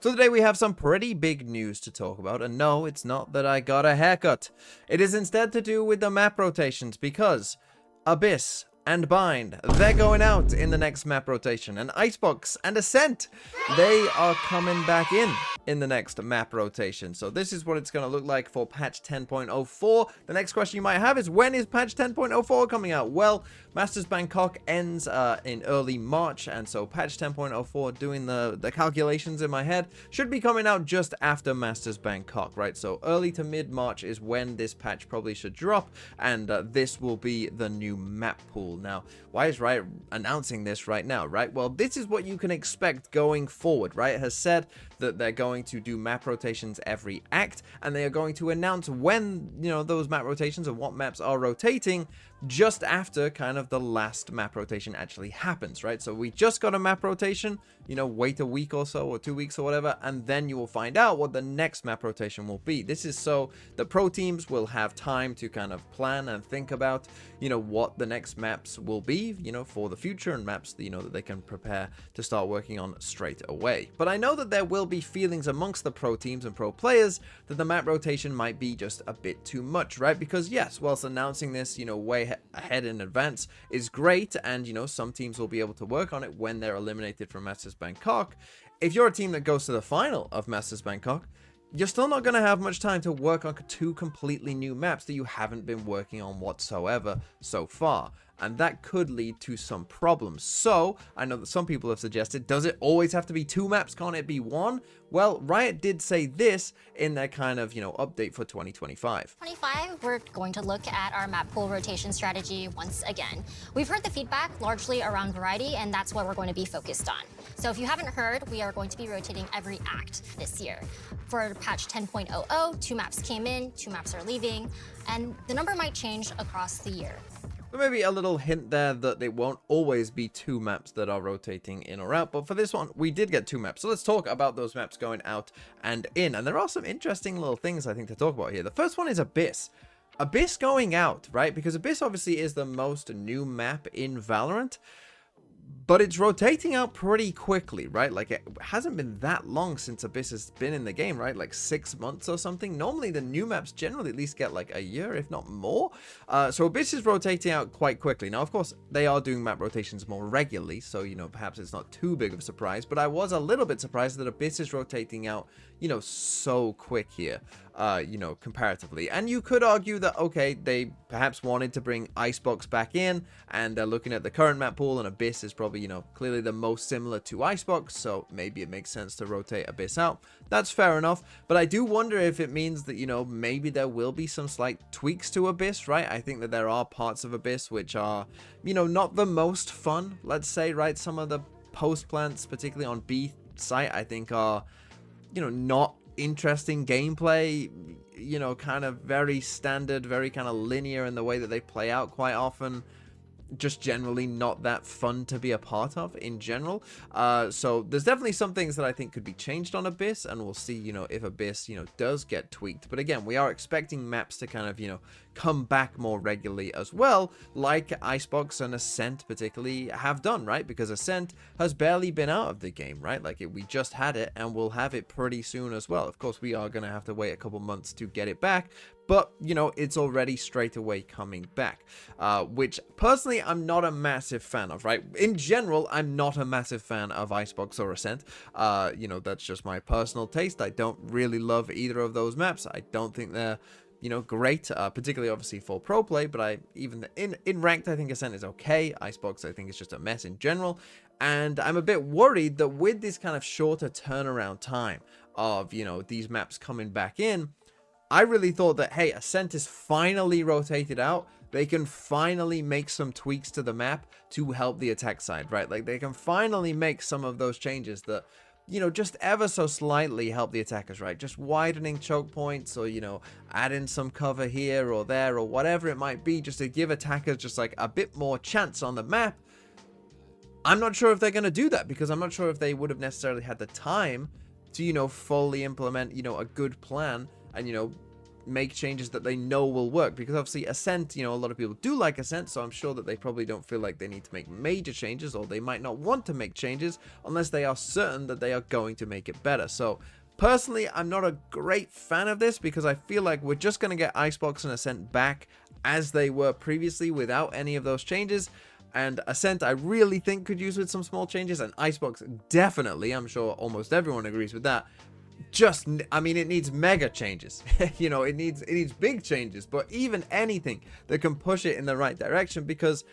So today we have some pretty big news to talk about, and no, it's not that I got a haircut. It is instead to do with the map rotations, because Abyss and Bind, they're going out in the next map rotation, and Icebox and Ascent, they are coming back in the next map rotation. So this is what it's going to look like for patch 10.04. The next question you might have is, when is patch 10.04 coming out? Well, Masters Bangkok ends in early March, and so patch 10.04, doing the calculations in my head, should be coming out just after Masters Bangkok, right? So early to mid-March is when this patch probably should drop, and this will be the new map pool. Now, why is Riot announcing this right now, right? Well, this is what you can expect going forward. Riot has said that they're going to do map rotations every act, and they are going to announce when, those map rotations and what maps are rotating just after kind of the last map rotation actually happens, right? So we just got a map rotation, wait a week or so, or 2 weeks or whatever, and then you will find out what the next map rotation will be. This is so the pro teams will have time to kind of plan and think about, what the next maps will be, for the future, and maps, that they can prepare to start working on straight away. But I know that there will be feelings amongst the pro teams and pro players that the map rotation might be just a bit too much, right? Because yes, whilst announcing this, way ahead in advance is great, and some teams will be able to work on it when they're eliminated from Masters Bangkok. If you're a team that goes to the final of Masters Bangkok, you're still not going to have much time to work on two completely new maps that you haven't been working on whatsoever so far. And that could lead to some problems. So, I know that some people have suggested, does it always have to be 2 maps? Can't it be 1? Well, Riot did say this in their kind of, update for 2025. We're going to look at our map pool rotation strategy once again. We've heard the feedback largely around variety, and that's what we're going to be focused on. So if you haven't heard, we are going to be rotating every act this year. For patch 10.00, 2 maps came in, 2 maps are leaving, and the number might change across the year. But maybe a little hint there that it won't always be 2 maps that are rotating in or out. But for this one, we did get 2 maps. So let's talk about those maps going out and in. And there are some interesting little things I think to talk about here. The first one is Abyss. Abyss going out, right? Because Abyss obviously is the most new map in Valorant. But it's rotating out pretty quickly, right? Like, it hasn't been that long since Abyss has been in the game, right? Like 6 months or something. Normally, the new maps generally at least get like a year, if not more. So Abyss is rotating out quite quickly. Now, of course, they are doing map rotations more regularly, so, perhaps it's not too big of a surprise. But I was a little bit surprised that Abyss is rotating out, so quick here, comparatively. And you could argue that, okay, they perhaps wanted to bring Icebox back in, and they're looking at the current map pool, and Abyss is probably, clearly the most similar to Icebox, so maybe it makes sense to rotate Abyss out. That's fair enough, but I do wonder if it means that, maybe there will be some slight tweaks to Abyss, right? I think that there are parts of Abyss which are, not the most fun, let's say, right? Some of the post plants, particularly on B site, I think are, not interesting gameplay, kind of very standard, very kind of linear in the way that they play out quite often. Just generally not that fun to be a part of in general. So there's definitely some things that I think could be changed on Abyss, and we'll see, if Abyss, does get tweaked. But again, we are expecting maps to kind of, come back more regularly as well, like Icebox and Ascent particularly have done, right? Because Ascent has barely been out of the game, right? Like, we just had it, and we'll have it pretty soon as well. Of course, we are going to have to wait a couple months to get it back, but, it's already straight away coming back, which personally I'm not a massive fan of, right? In general, I'm not a massive fan of Icebox or Ascent. That's just my personal taste. I don't really love either of those maps. I don't think they're, great, particularly obviously for pro play, but even in ranked, I think Ascent is okay. Icebox, I think, is just a mess in general. And I'm a bit worried that with this kind of shorter turnaround time of, these maps coming back in, I really thought that, hey, Ascent is finally rotated out. They can finally make some tweaks to the map to help the attack side, right? Like, they can finally make some of those changes that, just ever so slightly help the attackers, right? Just widening choke points, or, adding some cover here or there, or whatever it might be, just to give attackers just like a bit more chance on the map. I'm not sure if they're going to do that, because I'm not sure if they would have necessarily had the time to, fully implement, a good plan, and, make changes that they know will work, because obviously Ascent, a lot of people do like Ascent, so I'm sure that they probably don't feel like they need to make major changes, or they might not want to make changes unless they are certain that they are going to make it better. So personally, I'm not a great fan of this, because I feel like we're just going to get Icebox and Ascent back as they were previously without any of those changes. And Ascent, I really think, could use with some small changes, and Icebox definitely, I'm sure almost everyone agrees with that. I mean, it needs mega changes. It needs big changes, but even anything that can push it in the right direction, because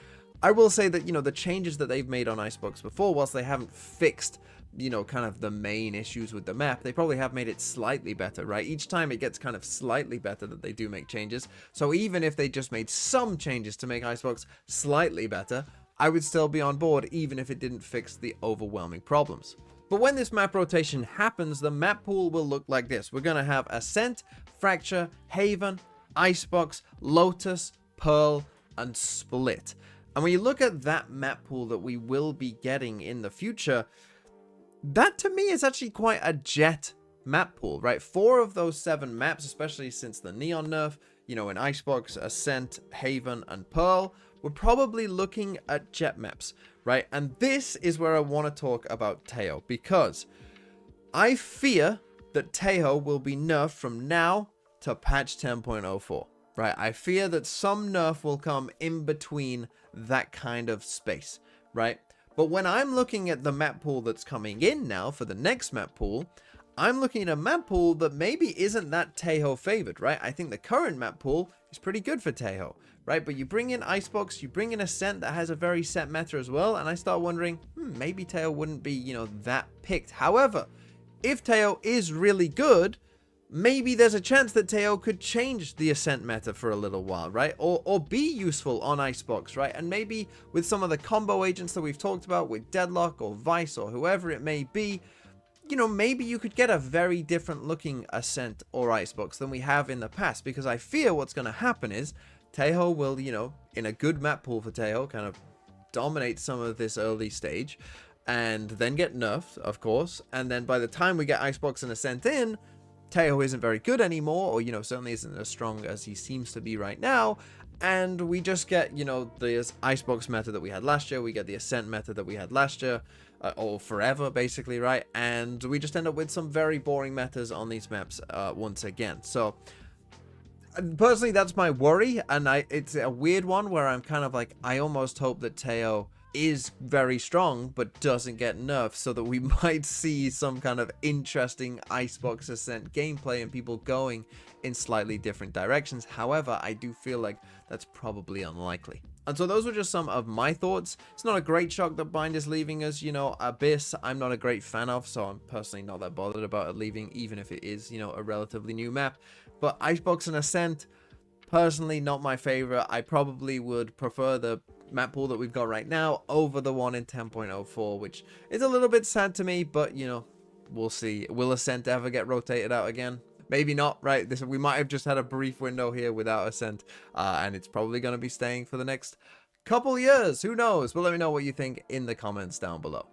I will say that, the changes that they've made on Icebox before, whilst they haven't fixed, kind of the main issues with the map, they probably have made it slightly better, right? Each time it gets kind of slightly better that they do make changes. So even if they just made some changes to make Icebox slightly better, I would still be on board, even if it didn't fix the overwhelming problems. But when this map rotation happens, the map pool will look like this. We're going to have Ascent, Fracture, Haven, Icebox, Lotus, Pearl, and Split. And when you look at that map pool that we will be getting in the future, that to me is actually quite a jet map pool, right? 4 of those 7 maps, especially since the Neon nerf, in Icebox, Ascent, Haven, and Pearl, we're probably looking at jet maps, right? And this is where I want to talk about Teo, because I fear that Teo will be nerfed from now to patch 10.04, right? I fear that some nerf will come in between that kind of space, right? But when I'm looking at the map pool that's coming in now for the next map pool, I'm looking at a map pool that maybe isn't that Teo favored, right? I think the current map pool is pretty good for Teo, right? But you bring in Icebox, you bring in Ascent that has a very set meta as well, and I start wondering, maybe Teo wouldn't be, that picked. However, if Teo is really good, maybe there's a chance that Teo could change the Ascent meta for a little while, right? Or be useful on Icebox, right? And maybe with some of the combo agents that we've talked about with Deadlock or Vice or whoever it may be, maybe you could get a very different looking Ascent or Icebox than we have in the past, because I fear what's going to happen is Teo will, in a good map pool for Teo, kind of dominate some of this early stage and then get nerfed, of course. And then by the time we get Icebox and Ascent in, Teo isn't very good anymore, or, certainly isn't as strong as he seems to be right now. And we just get, the Icebox meta that we had last year. We get the Ascent meta that we had last year, or forever, basically, right? And we just end up with some very boring metas on these maps once again. So, personally, that's my worry, and it's a weird one where I'm kind of like, I almost hope that Teo is very strong but doesn't get nerfed, so that we might see some kind of interesting Icebox Ascent gameplay and people going in slightly different directions. However, I do feel like that's probably unlikely. And so those were just some of my thoughts. It's not a great shock that Bind is leaving us. Abyss, I'm not a great fan of, so I'm personally not that bothered about it leaving, even if it is, a relatively new map. But Icebox and Ascent, personally not my favorite. I probably would prefer the map pool that we've got right now over the one in 10.04, which is a little bit sad to me, but we'll see. Will Ascent ever get rotated out again? Maybe not, right? We might have just had a brief window here without Ascent, and it's probably going to be staying for the next couple years. Who knows? But let me know what you think in the comments down below.